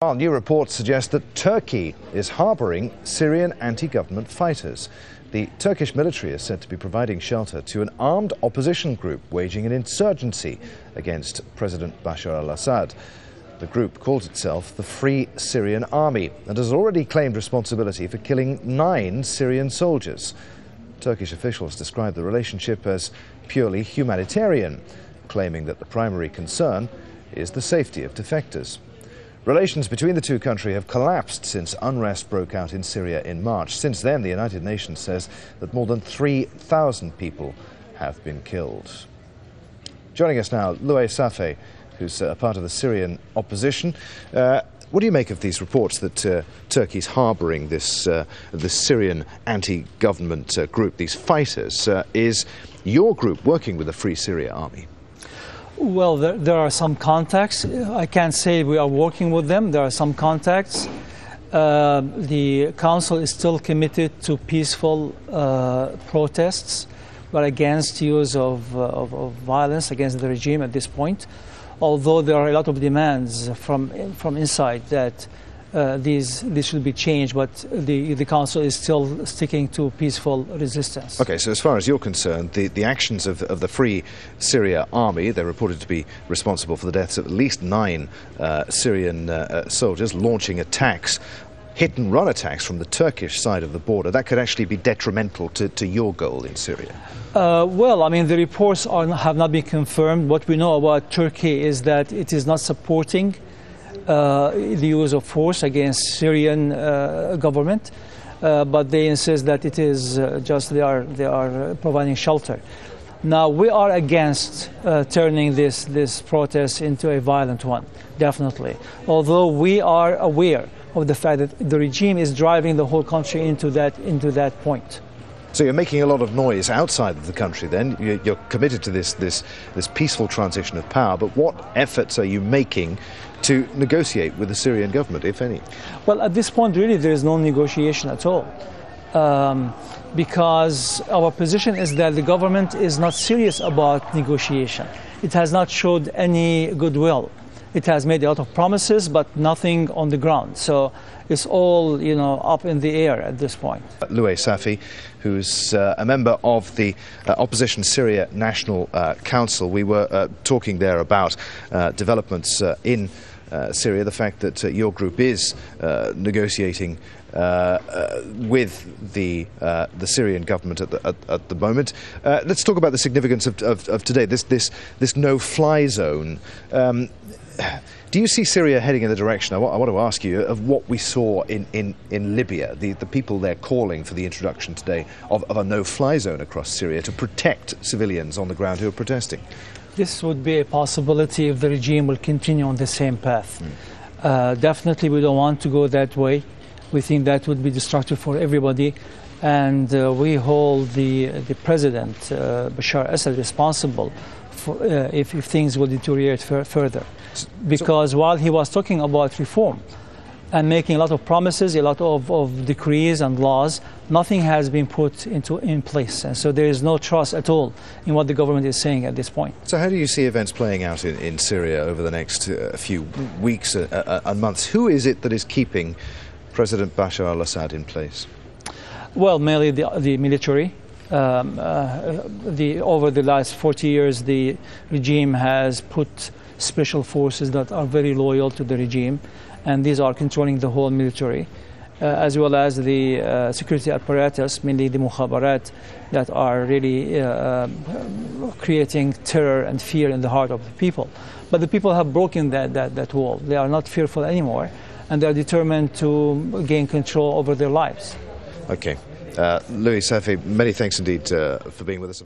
Well, new reports suggest that Turkey is harbouring Syrian anti-government fighters. The Turkish military is said to be providing shelter to an armed opposition group waging an insurgency against President Bashar al-Assad. The group calls itself the Free Syrian Army and has already claimed responsibility for killing 9 Syrian soldiers. Turkish officials describe the relationship as purely humanitarian, claiming that the primary concern is the safety of defectors. Relations between the two countries have collapsed since unrest broke out in Syria in March. Since then, the United Nations says that more than 3,000 people have been killed. Joining us now, Louay Safi, who's a part of the Syrian opposition. What do you make of these reports that Turkey's harbouring this Syrian anti-government group, these fighters? Is your group working with the Free Syria Army? Well, there are some contacts. I can't say we are working with them. There are some contacts. The council is still committed to peaceful protests, but against use of violence against the regime at this point. Although there are a lot of demands from inside that these should be changed, but the council is still sticking to peaceful resistance. Okay, so as far as you're concerned, the actions of the Free Syria Army, they're reported to be responsible for the deaths of at least 9 Syrian soldiers, launching attacks, hit-and-run attacks from the Turkish side of the border. That could actually be detrimental to your goal in Syria. Well, I mean, the reports have not been confirmed. What we know about Turkey is that it is not supporting the use of force against Syrian government, but they insist that it is just they are providing shelter. Now, we are against turning this protest into a violent one, definitely. Although we are aware of the fact that the regime is driving the whole country into that point. So you're making a lot of noise outside of the country then. You're committed to this peaceful transition of power, but what efforts are you making to negotiate with the Syrian government, if any? Well, at this point, really, there is no negotiation at all. Because our position is that the government is not serious about negotiation. It has not showed any goodwill. It has made a lot of promises, but nothing on the ground. So it's all, up in the air at this point. Louay Safi, who's a member of the opposition Syria National Council. We were talking there about developments in Syria, the fact that your group is negotiating with the Syrian government at the moment. Let's talk about the significance of today, this no-fly zone. Do you see Syria heading in the direction, I want to ask you, of what we saw in Libya, the people there calling for the introduction today of a no-fly zone across Syria to protect civilians on the ground who are protesting? This would be a possibility if the regime will continue on the same path. Definitely we don't want to go that way. We think that would be destructive for everybody. And we hold the president, Bashar al-Assad, responsible for, if things will deteriorate further. Because while he was talking about reform and making a lot of promises, a lot of decrees and laws, nothing has been put in place. And so there is no trust at all in what the government is saying at this point. So how do you see events playing out in Syria over the next few weeks and months? Who is it that is keeping President Bashar al-Assad in place? Well, mainly the military. Over the last 40 years, the regime has put special forces that are very loyal to the regime, and these are controlling the whole military, as well as the security apparatus, mainly the mukhabarat, that are really creating terror and fear in the heart of the people. But the people have broken that wall. They are not fearful anymore, and they are determined to gain control over their lives. Okay. Louay Safi, many thanks indeed for being with us.